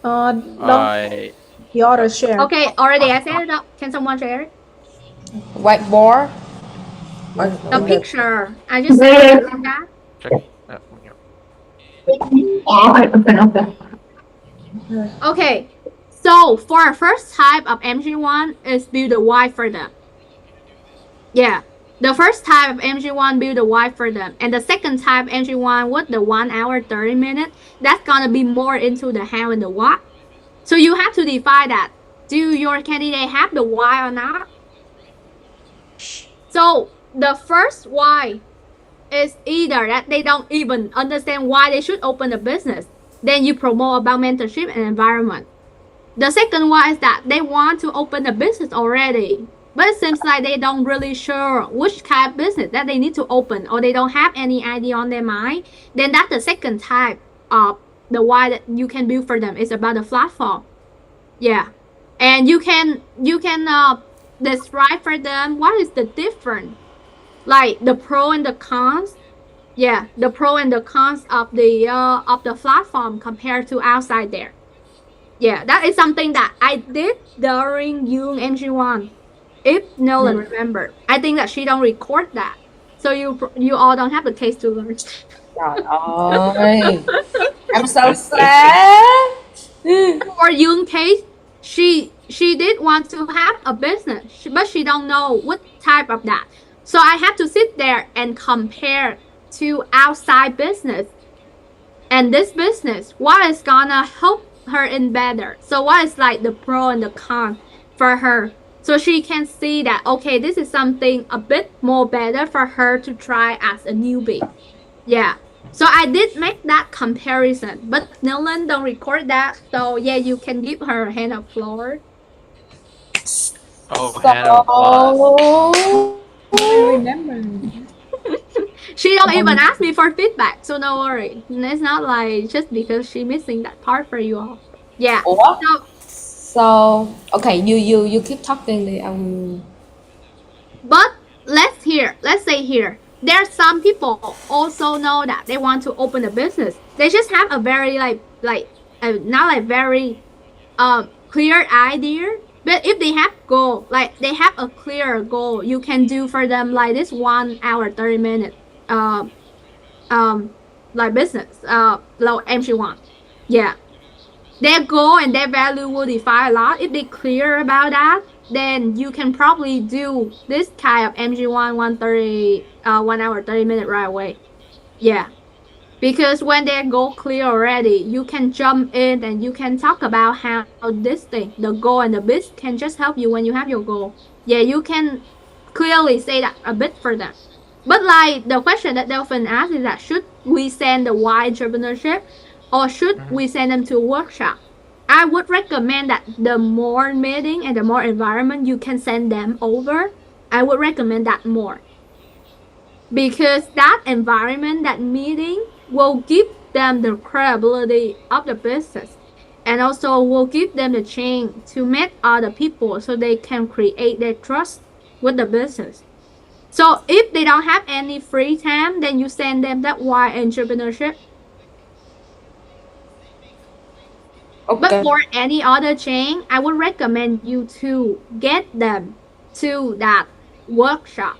Don't I the other share. Okay, already I said it up. Can someone share it? Whiteboard. The Okay. picture. I just said it in that. check. Okay. So for our first type of MG1 is build a Y for them. Yeah. The first type of MG1 build a Y for them. And the second type MG1 with the 1 hour 30 minutes, that's gonna be more into the how and the what. So you have to define that. Do your candidate have the why or not? So the first why is either that they don't even understand why they should open a business. Then you promote about mentorship and environment. The second one is that they want to open a business already, but it seems like they don't really sure which kind of business that they need to open, or they don't have any idea on their mind. Then that's the second type of the why that you can build for them. It's about the platform. Yeah, and you can describe for them what is the difference, like the pro and the cons. Yeah, the pro and the cons of the platform compared to outside there. Yeah, that is something that I did during Young MG1. If Nolan remember, I think that she don't record that, so you all don't have the taste to learn. Trời ơi. I'm so sad. For Young case, she did want to have a business, but she don't know what type of that. So I have to sit there and compare to outside business and this business. What is gonna help her in better? So what is like the pro and the con for her? So she can see that, okay, this is something a bit more better for her to try as a newbie. Yeah. So I did make that comparison, but Nolan don't record that. So yeah, you can give her a hand of floor. Oh, hand of applause. I remember. She don't even ask me for feedback, so no worry. It's not like just because she missing that part for you all. Yeah. Ủa? So So, okay, you keep talking. I will. but let's say here, there's some people also know that they want to open a business. They just have a very not like very clear idea. But if they have goal, like they have a clear goal, you can do for them like this 1 hour 30 minute like business like MG1. Yeah. Their goal and their value will define a lot. If they clear about that, then you can probably do this kind of MG1 1 hour 30 minute right away. Yeah. Because when their goal clear already, you can jump in and you can talk about how this thing, the goal and the bit can just help you when you have your goal. Yeah, you can clearly say that a bit for them. But like the question that Delphin asked is that should we send the Y entrepreneurship or should we send them to a workshop? I would recommend that the more meeting and the more environment you can send them over, I would recommend that more. Because that environment, that meeting will give them the credibility of the business and also will give them the chance to meet other people so they can create their trust with the business. So if they don't have any free time, then you send them that Y entrepreneurship. Okay. But for any other chain, I would recommend you to get them to that workshop.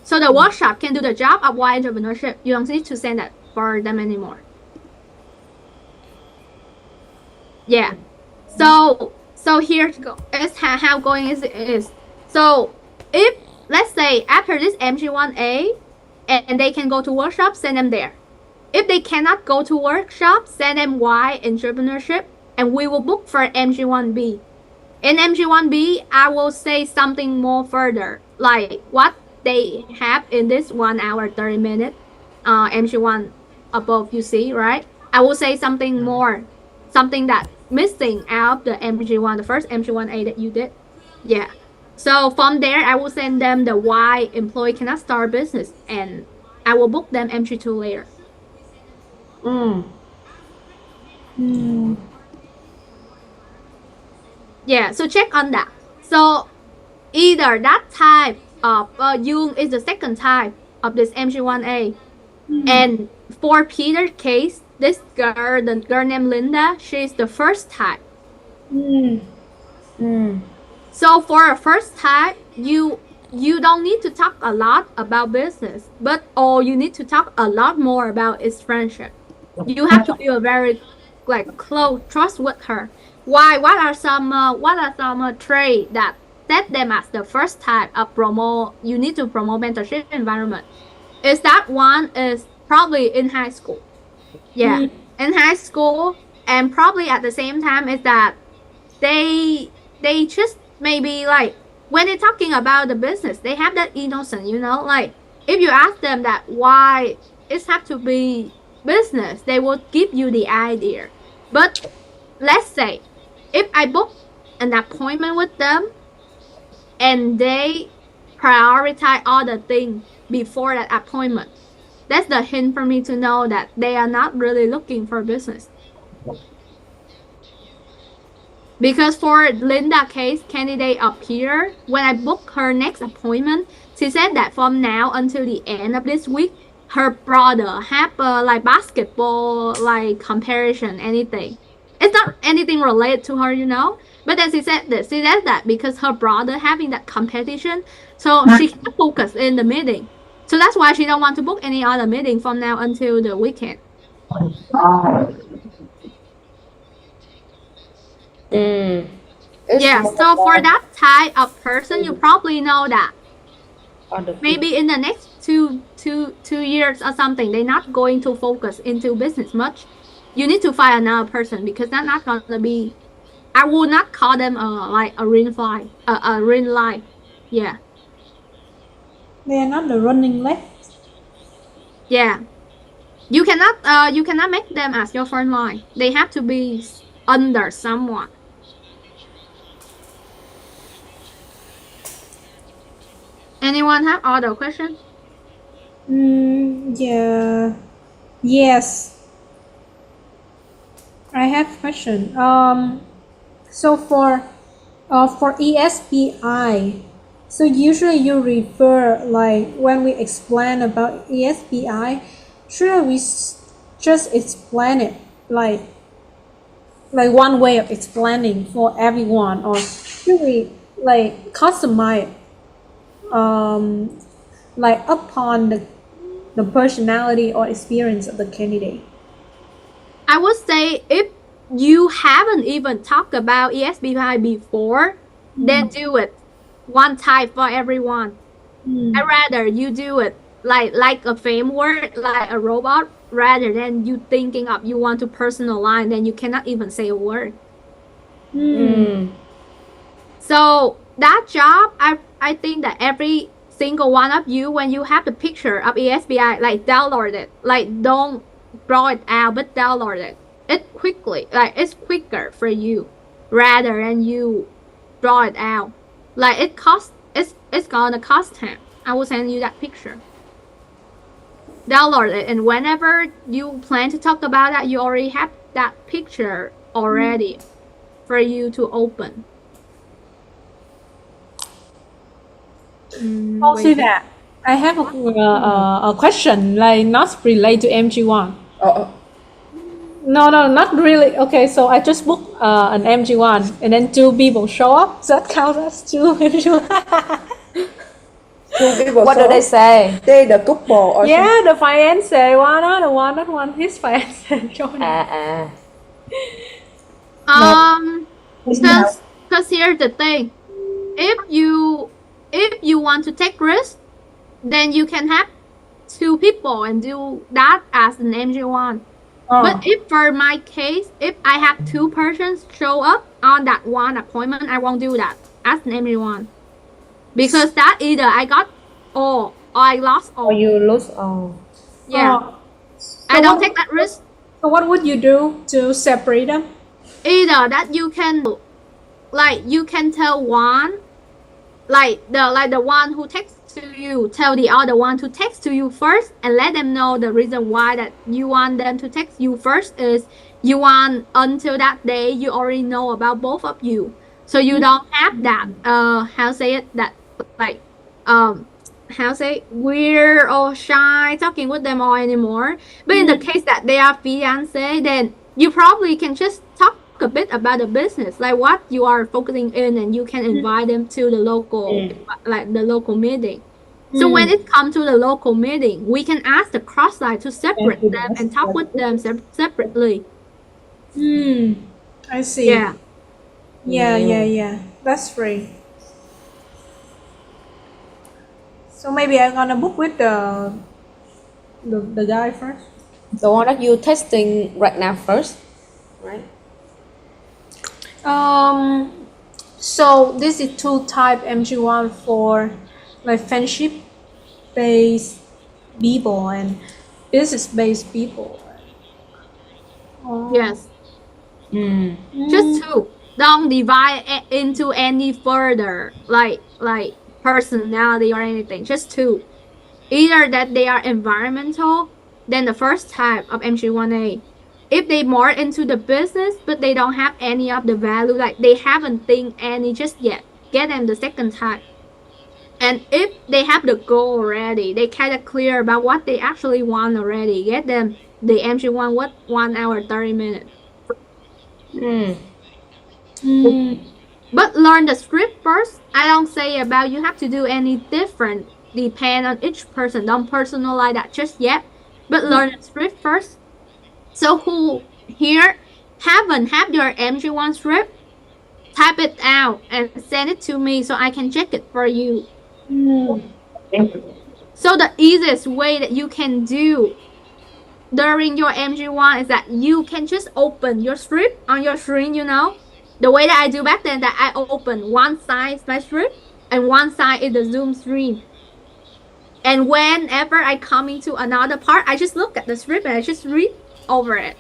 So the workshop can do the job of Y entrepreneurship. You don't need to send that for them anymore. Yeah. So here to go. It's how going is. So if let's say after this MG1A and they can go to workshop, send them there. If they cannot go to workshop, send them Y entrepreneurship and we will book for MG1B. In MG1B, I will say something more further, like what they have in this 1 hour 30 minute MG1 above you see, right? I will say something more, something that missing out the MG1, the first MG1A that you did. Yeah. So from there, I will send them the why employee cannot start business and I will book them MG2 later. Yeah, so check on that. So either that type of Jung is the second type of this MG1A and for Peter's case, this girl, the girl named Linda, she's the first type. So for a first type, you don't need to talk a lot about business, but all you need to talk a lot more about is friendship. You have to be a very close trust with her. Why? What are some traits that set them as the first type of you need to promote mentorship environment? Is that one is probably in high school. Yeah, in high school, and probably at the same time is that they just maybe when they're talking about the business, they have that innocent, if you ask them that why it have to be business, they will give you the idea. But let's say if I book an appointment with them and they prioritize other things before that appointment, that's the hint for me to know that they are not really looking for business. Because for Linda case, candidate appear, when I book her next appointment, she said that from now until the end of this week, her brother have basketball comparison, anything. It's not anything related to her, But then she said that because her brother having that competition, so she can't focus in the meeting. So that's why she don't want to book any other meeting from now until the weekend. Yeah, so for that type of person, you probably know that maybe in the next two years or something, they're not going to focus into business much. You need to find another person because that's not gonna be. I would not call them a green fly, a green light. Yeah. They are not the running left. Yeah. You cannot make them as your front line. They have to be under someone. Anyone have other questions? Yeah. Yes. I have question. So for ESBI, so usually you refer when we explain about ESBI, should we just explain it like one way of explaining for everyone, or should we customize upon the personality or experience of the candidate? I would say if you haven't even talked about ESBI before, then do it one type for everyone. I'd rather you do it like a framework, like a robot, rather than you thinking of you want to personalize, then you cannot even say a word. So that job, I think that every single one of you, when you have the picture of ESBI, download it, don't draw it out, but download it. It quickly, it's quicker for you rather than you draw it out. It's gonna cost time. I will send you that picture. Download it, and whenever you plan to talk about that, you already have that picture already for you to open. I'll see that. I have a question not related to MG1. No, not really. Okay, so I just booked an MG1 and then 2 people show up. That counts as 2 MG1. What do they say? They the couple or Yeah, the fiance one, the one that one his fiance joined. Because here's the thing, if you want to take risk, then you can have 2 people and do that as an MG1. But if for my case, if I have 2 persons show up on that one appointment, I won't do that as an MG1. Because that either I got all or I lost all. Or you lose all. Yeah. I don't take that risk. So what would you do to separate them? Either that you can tell one, the one who texts to you, tell the other one to text to you first and let them know the reason why that you want them to text you first is you want until that day you already know about both of you. So you don't have that how say weird or shy talking with them all anymore. But in the case that they are fiance, then you probably can just talk a bit about the business, like what you are focusing in, and you can invite them to the local, like the local meeting. So when it comes to the local meeting, we can ask the cross line to separate them and talk with them separately. I see. Yeah. Yeah. That's great. So maybe I'm gonna book with the guy first. The one that you testing right now first, right? So this is two type MG1 for like friendship based people and business based people. Yes. Just two. Don't divide into any further, like personality or anything. Just two. Either that they are environmental, then the first type of MG1A. If they more into the business, but they don't have any of the value, like they haven't think any just yet, get them the second type. And if they have the goal already, they kind of clear about what they actually want already, get them the MG1 what 1 hour 30 minutes. But learn the script first. I don't say about you have to do any different. Depend on each person. Don't personalize that just yet. But learn the script first. So who here haven't have your MG1 script? Type it out and send it to me so I can check it for you. So the easiest way that you can do during your MG1 is that you can just open your script on your screen, you know. The way that I do back then, that I open one side my script and one side is the Zoom screen. And whenever I come into another part, I just look at the script and I just read over it.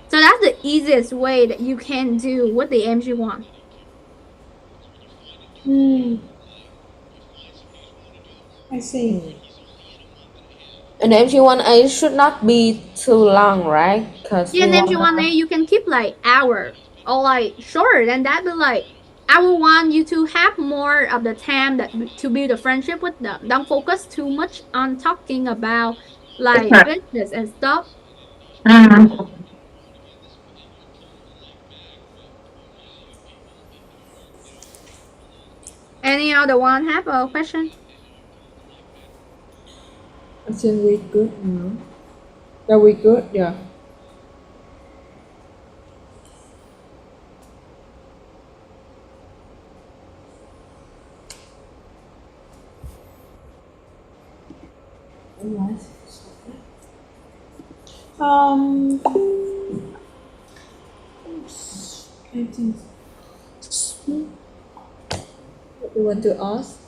So that's the easiest way that you can do with the MG1. I see. And the MG1A should not be too long, right? Because Yeah, in MG1A you can keep like hour or like shorter than that, but like I will want you to have more of the time that to build a friendship with them. Don't focus too much on talking about like business and stuff. Any other one have a question? I think we good now. Yeah, we good. Yeah. I think What you want to ask?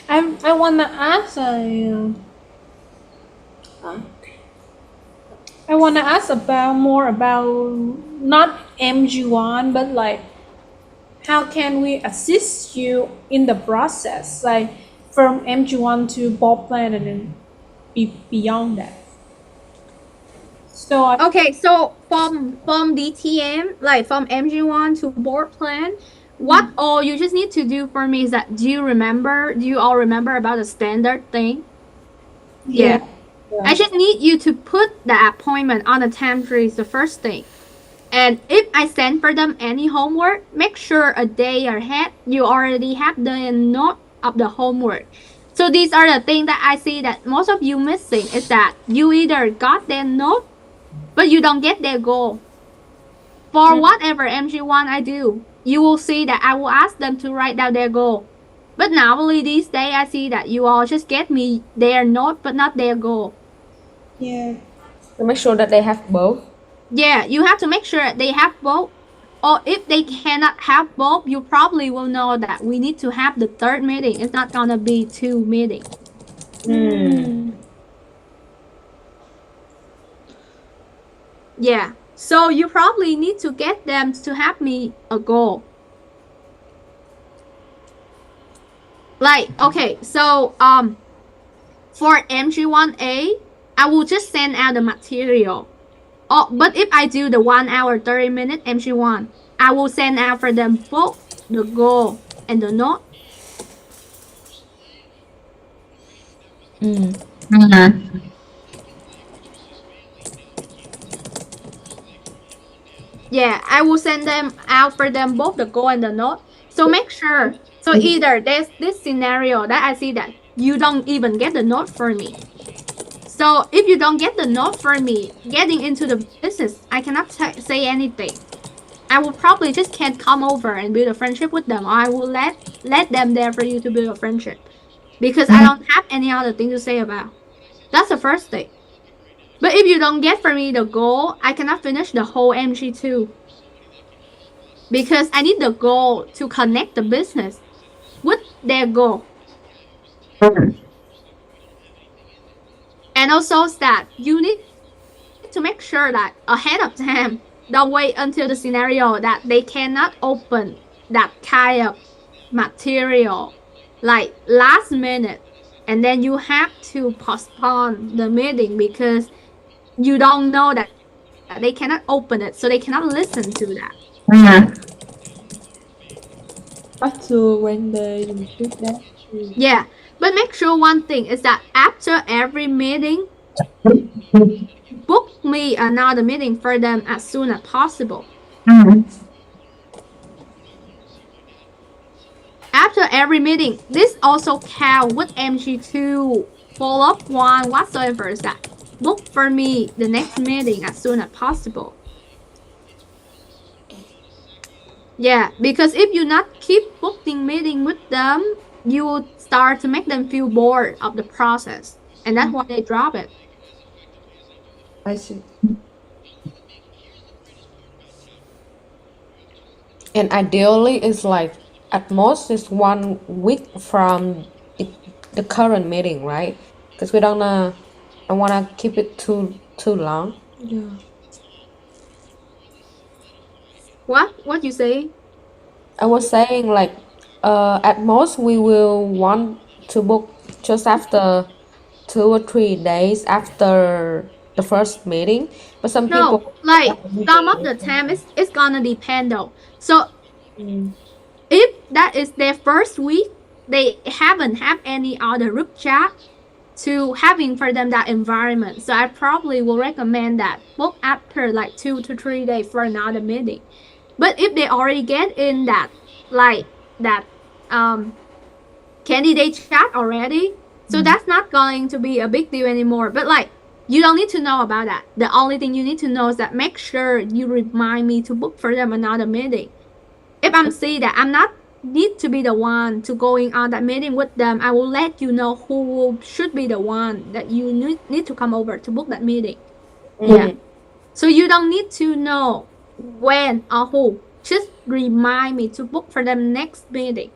I wanna ask I wanna ask about more about not MG1 but like how can we assist you in the process, like from MG1 to board plan and then beyond that. So Okay, so from DTM, like from MG1 to board plan, what all you just need to do for me is that do you all remember about the standard thing? Yeah. I just need you to put the appointment on the time trees, the first thing. And if I send for them any homework, make sure a day ahead you already have the note of the homework. So these are the things that I see that most of you missing is that you either got their note, but you don't get their goal. For whatever MG1 I do, you will see that I will ask them to write down their goal. But normally these days I see that you all just get me their note but not their goal. yeah. to make sure that they have both. Yeah, you have to make sure they have both. Or if they cannot have both, you probably will know that we need to have the third meeting. It's not gonna be 2 meetings. Yeah. So you probably need to get them to have me a goal. Like, okay, so for MG1A, I will just send out the material. Oh, but if I do the 1 hour 30 minute MG1, I will send out for them both the goal and the note. Yeah, I will send them out for them both the goal and the note. So make sure. So either there's this scenario that I see that you don't even get the note for me. So if you don't get the note for me, getting into the business, I cannot say anything. I will probably just can't come over and build a friendship with them, or I will let them there for you to build a friendship, because I don't have any other thing to say about. That's the first thing. But if you don't get for me the goal, I cannot finish the whole MG2, because I need the goal to connect the business with their goal. And also that you need to make sure that ahead of time, don't wait until the scenario that they cannot open that kind of material like last minute, and then you have to postpone the meeting because you don't know that they cannot open it, so they cannot listen to that. Up to when they improve that. Yeah, but make sure one thing is that after every meeting, book me another meeting for them as soon as possible. After every meeting, this also count with MG2 follow-up one whatsoever, is that book for me the next meeting as soon as possible. Yeah, because if you not keep booking meeting with them, you will start to make them feel bored of the process, and that's why they drop it. I see. And ideally, it's like at most it's 1 week from the current meeting, right? Because we don't wanna keep it too long. Yeah. What you say? I was saying like at most we will want to book just after 2 or 3 days after the first meeting, but some No, people like some of the time it's gonna depend though. So if that is their first week, they haven't had any other group chat to having for them that environment. So I probably will recommend that book after like 2 to 3 days for another meeting. But if they already get in that like that candidate chat already, so that's not going to be a big deal anymore. But like you don't need to know about that. The only thing you need to know is that make sure you remind me to book for them another meeting. If I'm seeing that I'm not need to be the one to going on that meeting with them, I will let you know who should be the one that you need to come over to book that meeting. Yeah. So you don't need to know when or who. Just remind me to book for them next meeting.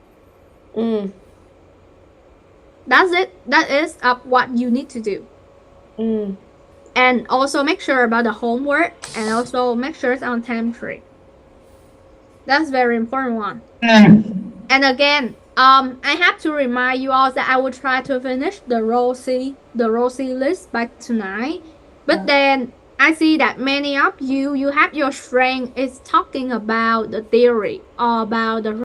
That's it. That is what you need to do. And also make sure about the homework, and also make sure it's on time free. That's very important one. And again, I have to remind you all that I will try to finish the Rosie list by tonight. But then I see that many of you have your strength is talking about the theory or about the